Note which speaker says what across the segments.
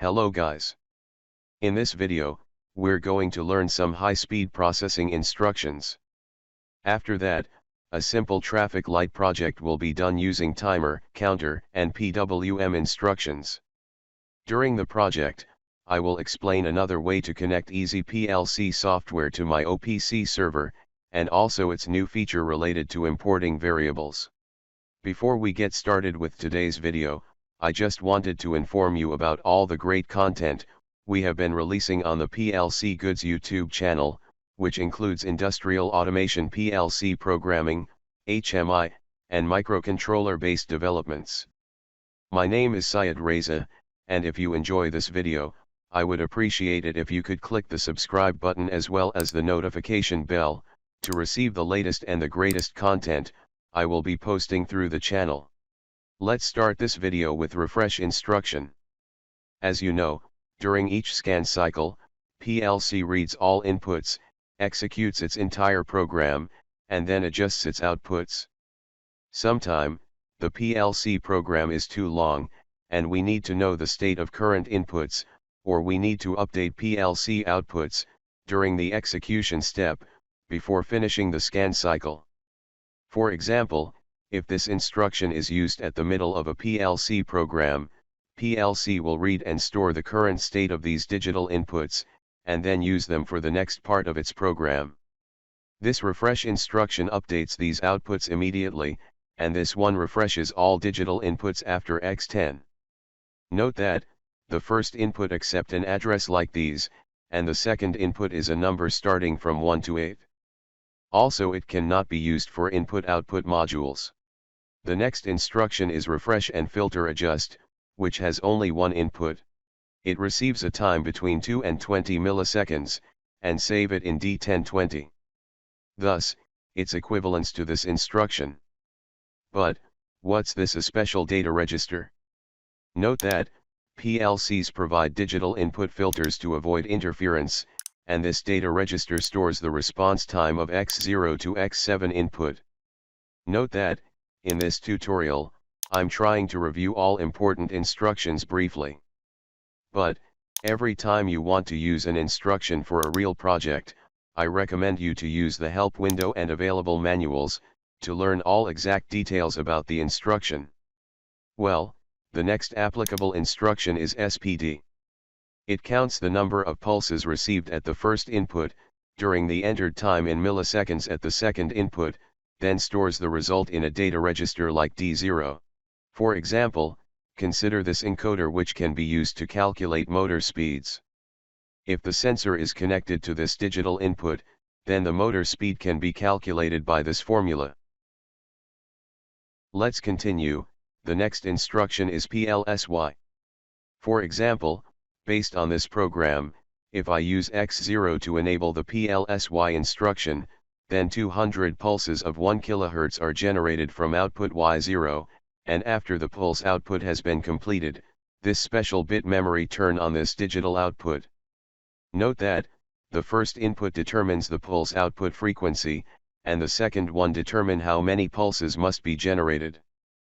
Speaker 1: Hello guys. In this video, we're going to learn some high-speed processing instructions. After that, a simple traffic light project will be done using timer, counter, and PWM instructions. During the project, I will explain another way to connect EasyPLC software to my OPC server, and also its new feature related to importing variables. Before we get started with today's video, I just wanted to inform you about all the great content we have been releasing on the plcgoods YouTube channel, which includes industrial automation PLC programming, HMI, and microcontroller-based developments. My name is Syed Reza, and if you enjoy this video, I would appreciate it if you could click the subscribe button as well as the notification bell, to receive the latest and the greatest content I will be posting through the channel. Let's start this video with refresh instruction. As you know, during each scan cycle, PLC reads all inputs, executes its entire program, and then adjusts its outputs. Sometime, the PLC program is too long, and we need to know the state of current inputs, or we need to update PLC outputs, during the execution step, before finishing the scan cycle. For example, if this instruction is used at the middle of a PLC program, PLC will read and store the current state of these digital inputs, and then use them for the next part of its program. This refresh instruction updates these outputs immediately, and this one refreshes all digital inputs after X10. Note that, the first input accepts an address like these, and the second input is a number starting from 1 to 8. Also, it cannot be used for input-output modules. The next instruction is refresh and filter adjust, which has only one input. It receives a time between 2 and 20 milliseconds, and save it in D1020. Thus, its equivalence to this instruction. But, what's this a special data register? Note that, PLCs provide digital input filters to avoid interference, and this data register stores the response time of X0 to X7 input. Note that, in this tutorial, I'm trying to review all important instructions briefly. But, every time you want to use an instruction for a real project, I recommend you to use the help window and available manuals, to learn all exact details about the instruction. Well, the next applicable instruction is SPD. It counts the number of pulses received at the first input, during the entered time in milliseconds at the second input, then stores the result in a data register like D0. For example, consider this encoder, which can be used to calculate motor speeds. If the sensor is connected to this digital input, then the motor speed can be calculated by this formula. Let's continue. The next instruction is PLSY. For example, based on this program, if I use X0 to enable the PLSY instruction, then 200 pulses of 1 kHz are generated from output Y0, and after the pulse output has been completed, this special bit memory turn on this digital output. Note that, the first input determines the pulse output frequency, and the second one determine how many pulses must be generated.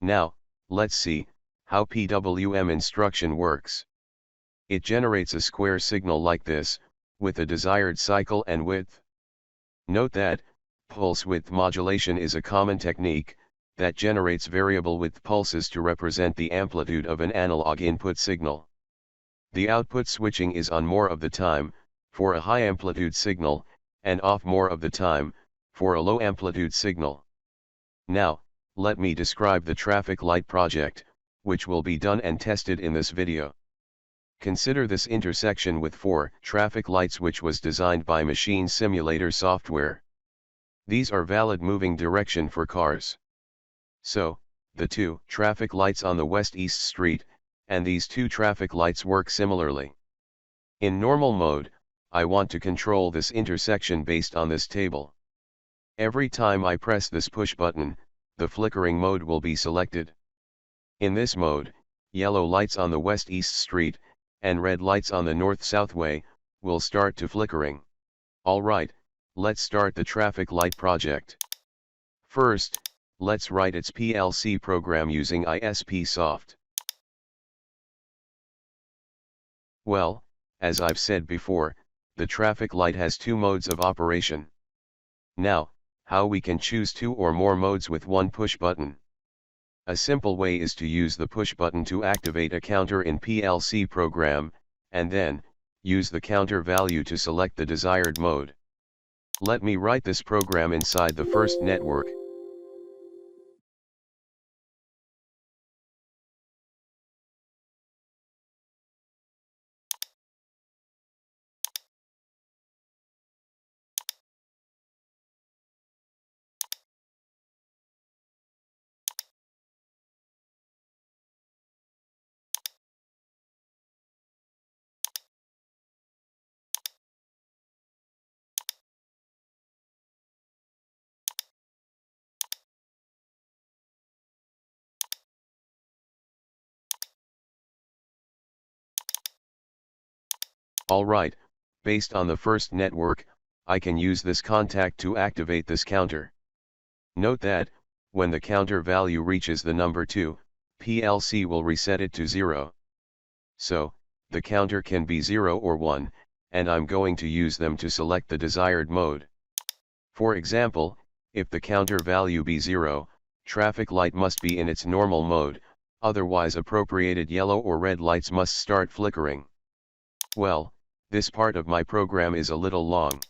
Speaker 1: Now, let's see how PWM instruction works. It generates a square signal like this, with a desired cycle and width. Note that, pulse width modulation is a common technique that generates variable width pulses to represent the amplitude of an analog input signal. The output switching is on more of the time, for a high amplitude signal, and off more of the time, for a low amplitude signal. Now, let me describe the traffic light project, which will be done and tested in this video. Consider this intersection with 4 traffic lights, which was designed by machine simulator software. These are valid moving direction for cars. So, the 2 traffic lights on the west-east street, and these 2 traffic lights work similarly. In normal mode, I want to control this intersection based on this table. Every time I press this push button, the flickering mode will be selected. In this mode, yellow lights on the west-east street, and red lights on the north-south way, will start to flickering. Alright, let's start the traffic light project. First, let's write its PLC program using ISP Soft. Well, as I've said before, the traffic light has two modes of operation. Now, how we can choose two or more modes with one push button. A simple way is to use the push button to activate a counter in PLC program, and then, use the counter value to select the desired mode. Let me write this program inside the first network. Alright, based on the first network, I can use this contact to activate this counter. Note that, when the counter value reaches the number 2, PLC will reset it to 0. So, the counter can be 0 or 1, and I'm going to use them to select the desired mode. For example, if the counter value be 0, traffic light must be in its normal mode, otherwise appropriated yellow or red lights must start flickering. Well, this part of my program is a little long.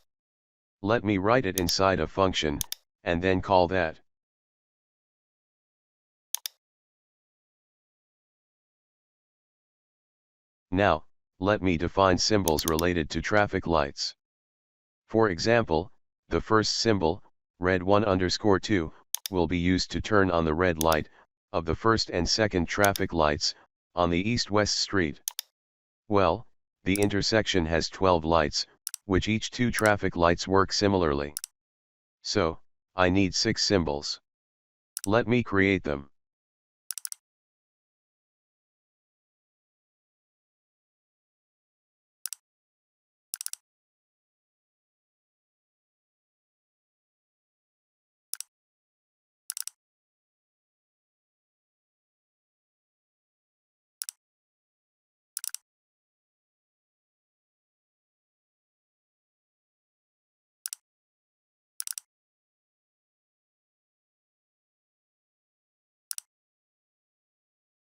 Speaker 1: Let me write it inside a function, and then call that. Now, let me define symbols related to traffic lights. For example, the first symbol, red 1_2, will be used to turn on the red light of the first and second traffic lights on the east-west street. Well, the intersection has 12 lights, which each two traffic lights work similarly. So, I need 6 symbols. Let me create them.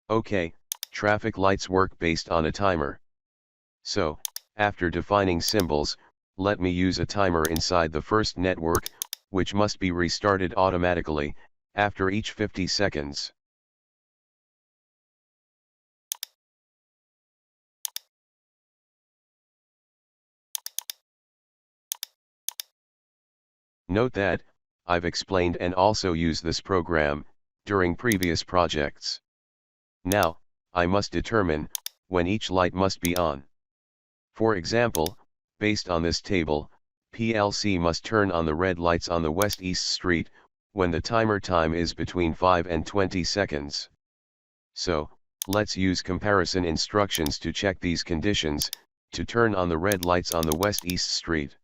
Speaker 1: Okay, traffic lights work based on a timer. So, after defining symbols, let me use a timer inside the first network, which must be restarted automatically, after each 50 seconds. Note that, I've explained and also used this program, during previous projects. Now, I must determine, when each light must be on. For example, based on this table, PLC must turn on the red lights on the West-East Street, when the timer time is between 5 and 20 seconds. So, let's use comparison instructions to check these conditions, to turn on the red lights on the West-East Street.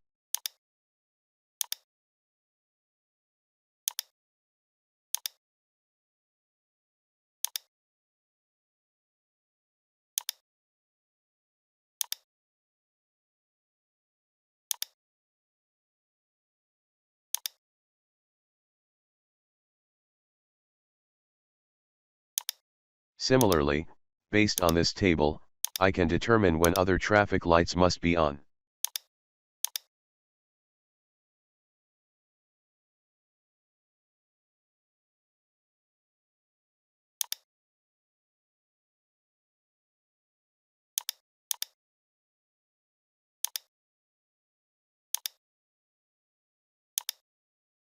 Speaker 1: Similarly, based on this table, I can determine when other traffic lights must be on.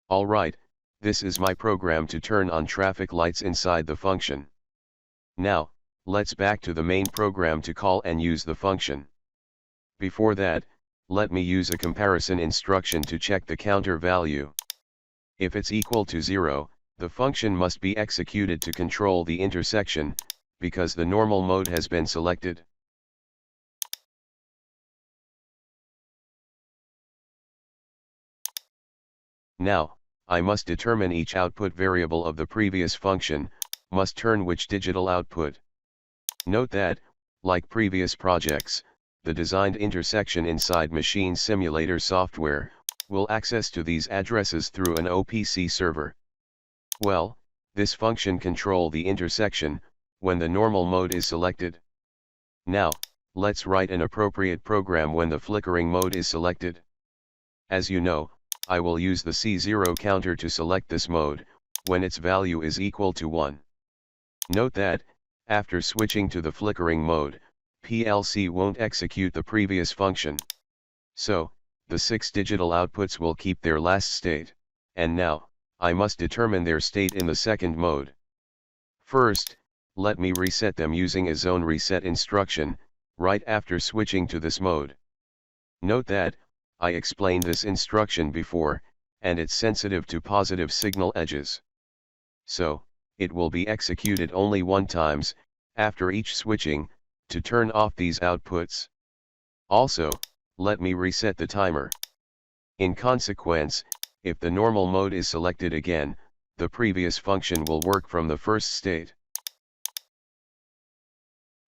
Speaker 1: Alright, this is my program to turn on traffic lights inside the function. Now, let's back to the main program to call and use the function. Before that, let me use a comparison instruction to check the counter value. If it's equal to 0, the function must be executed to control the intersection, because the normal mode has been selected. Now, I must determine each output variable of the previous function, must turn which digital output. Note that, like previous projects, the designed intersection inside machine simulator software, will access to these addresses through an OPC server. Well, this function control the intersection, when the normal mode is selected. Now, let's write an appropriate program when the flickering mode is selected. As you know, I will use the C0 counter to select this mode, when its value is equal to 1. Note that, after switching to the flickering mode, PLC won't execute the previous function. So, the 6 digital outputs will keep their last state, and now, I must determine their state in the second mode. First, let me reset them using a zone reset instruction, right after switching to this mode. Note that, I explained this instruction before, and it's sensitive to positive signal edges. So, it will be executed only one times, after each switching, to turn off these outputs. Also, let me reset the timer. In consequence, if the normal mode is selected again, the previous function will work from the first state.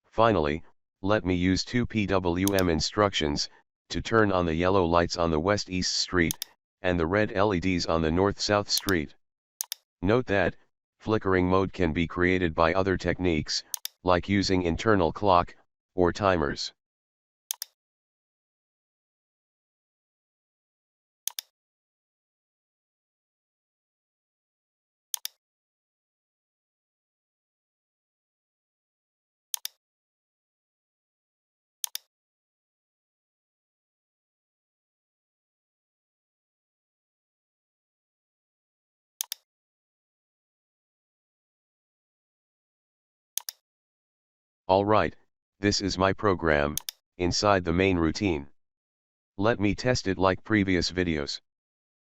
Speaker 1: Finally, let me use two PWM instructions, to turn on the yellow lights on the west-east street, and the red LEDs on the north-south street. Note that, flickering mode can be created by other techniques, like using internal clock, or timers. Alright, this is my program, inside the main routine. Let me test it like previous videos.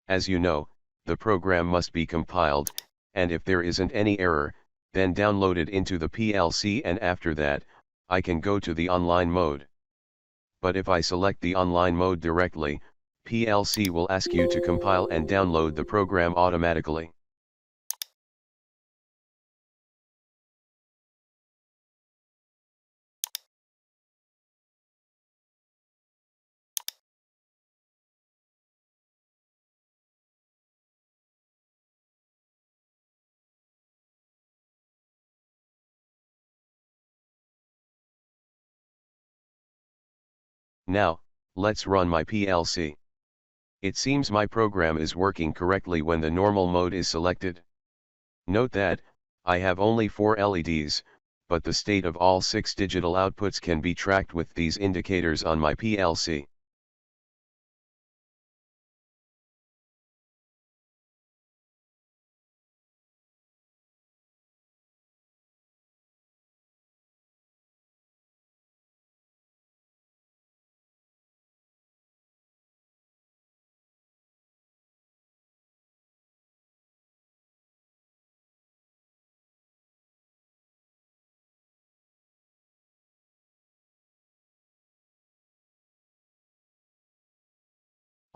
Speaker 1: As you know, the program must be compiled, and if there isn't any error, then download it into the PLC, and after that, I can go to the online mode. But if I select the online mode directly, PLC will ask you to compile and download the program automatically. Now, let's run my PLC. It seems my program is working correctly when the normal mode is selected. Note that, I have only 4 LEDs, but the state of all 6 digital outputs can be tracked with these indicators on my PLC.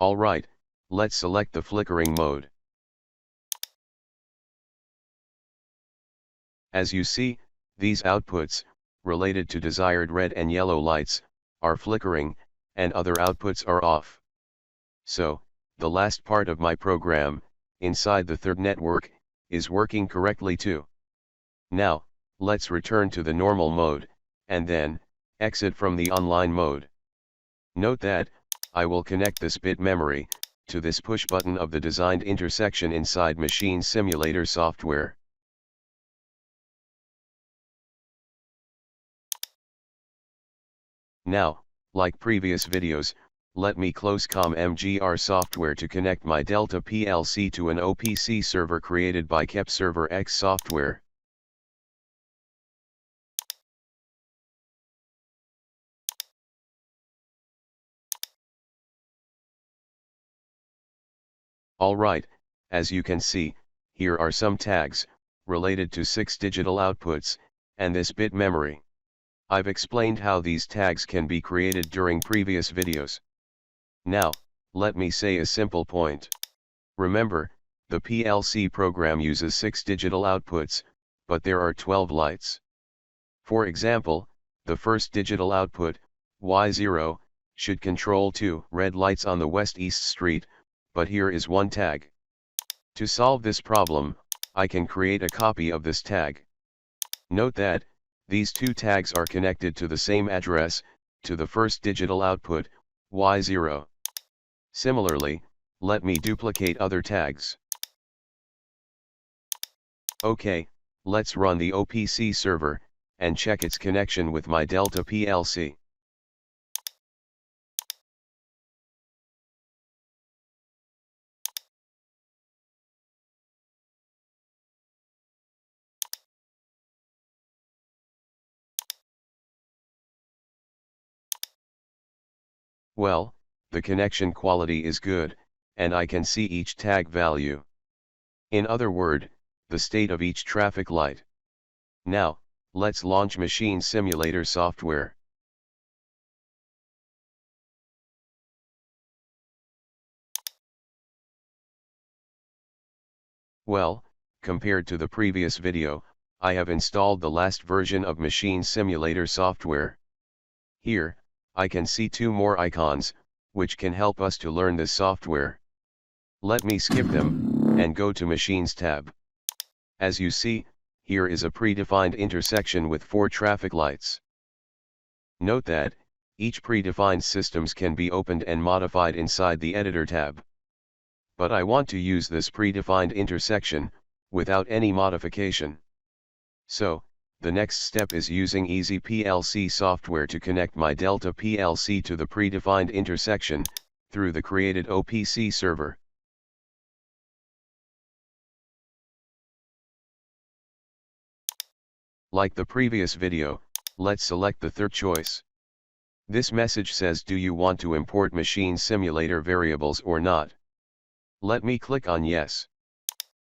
Speaker 1: Alright, let's select the flickering mode. As you see, these outputs, related to desired red and yellow lights, are flickering, and other outputs are off. So, the last part of my program, inside the third network, is working correctly too. Now, let's return to the normal mode, and then, exit from the online mode. Note that, I will connect this bit memory, to this push button of the designed intersection inside machine simulator software. Now, like previous videos, let me close COM-MGR software to connect my Delta PLC to an OPC server created by KEP Server X software. Alright, as you can see, here are some tags, related to 6 digital outputs, and this bit memory. I've explained how these tags can be created during previous videos. Now, let me say a simple point. Remember, the PLC program uses 6 digital outputs, but there are 12 lights. For example, the first digital output, Y0, should control 2 red lights on the West-East Street, but here is one tag. To solve this problem, I can create a copy of this tag. Note that, these two tags are connected to the same address, to the first digital output, Y0. Similarly, let me duplicate other tags. OK, let's run the OPC server, and check its connection with my Delta PLC. Well, the connection quality is good, and I can see each tag value. In other words, the state of each traffic light. Now, let's launch Machine Simulator software. Well, compared to the previous video, I have installed the last version of Machine Simulator software. Here, I can see two more icons, which can help us to learn this software. Let me skip them, and go to Machines tab. As you see, here is a predefined intersection with 4 traffic lights. Note that, each predefined systems can be opened and modified inside the Editor tab. But I want to use this predefined intersection, without any modification. So, the next step is using EasyPLC software to connect my Delta PLC to the predefined intersection, through the created OPC server. Like the previous video, let's select the third choice. This message says, do you want to import machine simulator variables or not? Let me click on yes.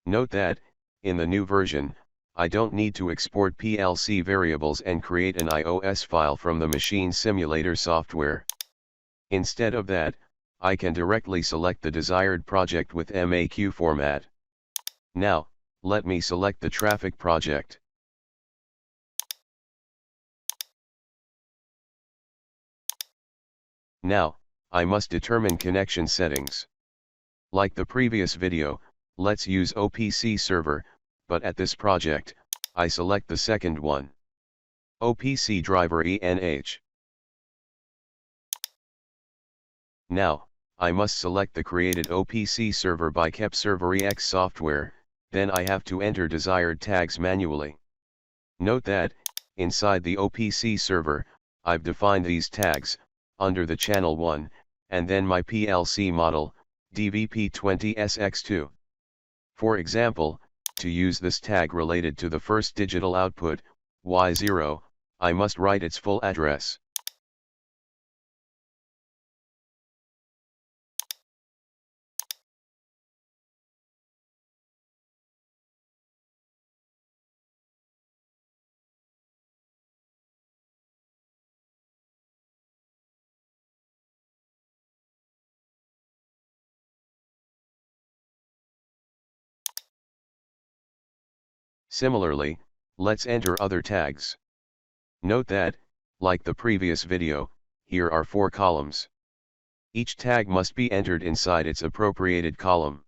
Speaker 1: Note that, in the new version, I don't need to export PLC variables and create an iOS file from the machine simulator software. Instead of that, I can directly select the desired project with MAQ format. Now, let me select the traffic project. Now, I must determine connection settings. Like the previous video, let's use OPC server, but at this project, I select the second one. OPC driver ENH. Now, I must select the created OPC server by KEP-ServerEX software, then I have to enter desired tags manually. Note that, inside the OPC server, I've defined these tags, under the channel 1, and then my PLC model, DVP20SX2. For example, to use this tag related to the first digital output, Y0, I must write its full address. Similarly, let's enter other tags. Note that, like the previous video, here are 4 columns. Each tag must be entered inside its appropriated column.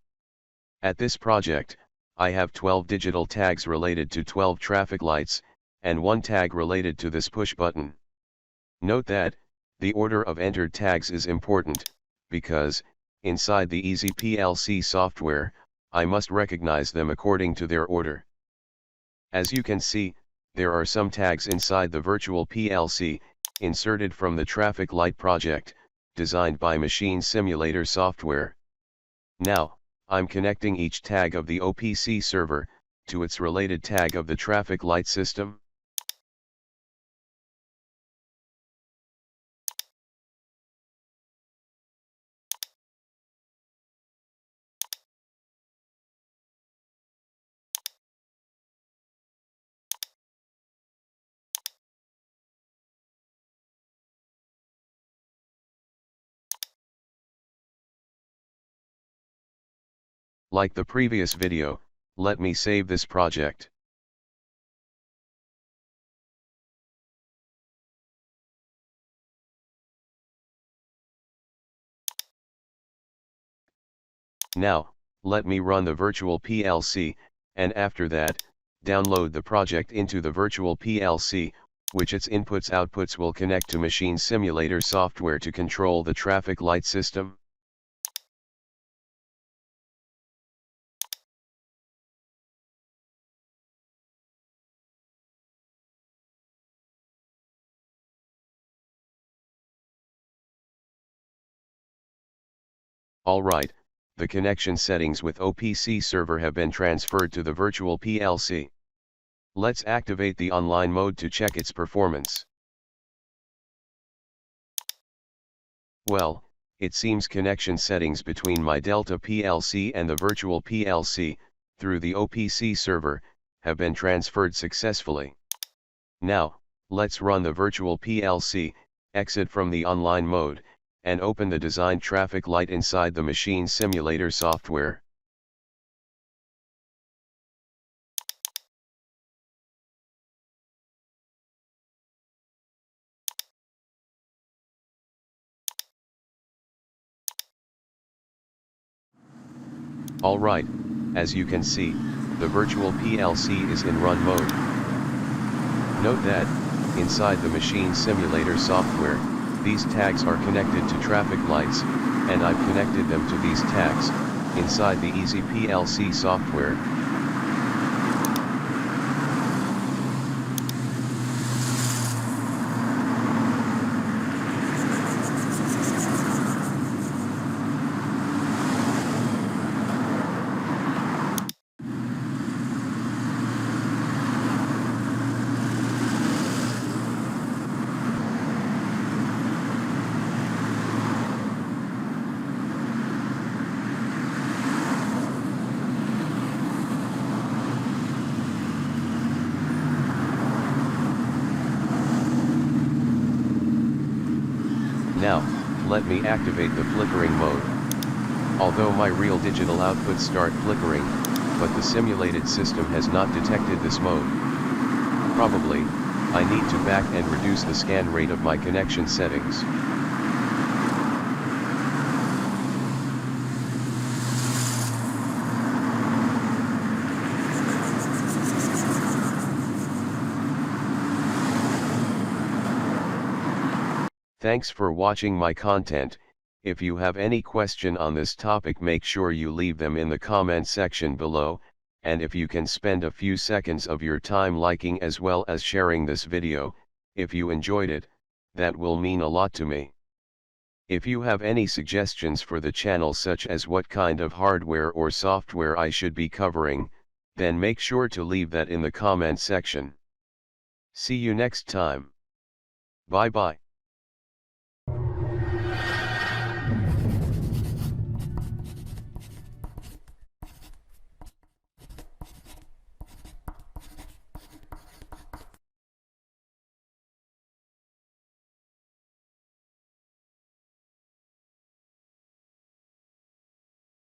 Speaker 1: At this project, I have 12 digital tags related to 12 traffic lights, and 1 tag related to this push button. Note that, the order of entered tags is important, because, inside the EasyPLC software, I must recognize them according to their order. As you can see, there are some tags inside the virtual PLC, inserted from the traffic light project, designed by Machine Simulator software. Now, I'm connecting each tag of the OPC server, to its related tag of the traffic light system. Like the previous video, let me save this project. Now, let me run the virtual PLC, and after that, download the project into the virtual PLC, which its inputs/outputs will connect to machine simulator software to control the traffic light system. Alright, the connection settings with OPC server have been transferred to the virtual PLC. Let's activate the online mode to check its performance. Well, it seems connection settings between my Delta PLC and the virtual PLC, through the OPC server, have been transferred successfully. Now, let's run the virtual PLC, exit from the online mode, and open the designed traffic light inside the machine simulator software. Alright, as you can see, the virtual PLC is in run mode. Note that, inside the machine simulator software, these tags are connected to traffic lights, and I've connected them to these tags, inside the EasyPLC software. Now, let me activate the flickering mode. Although my real digital outputs start flickering, but the simulated system has not detected this mode. Probably, I need to back and reduce the scan rate of my connection settings. Thanks for watching my content. If you have any question on this topic, make sure you leave them in the comment section below, and if you can spend a few seconds of your time liking as well as sharing this video, if you enjoyed it, that will mean a lot to me. If you have any suggestions for the channel, such as what kind of hardware or software I should be covering, then make sure to leave that in the comment section. See you next time. Bye bye.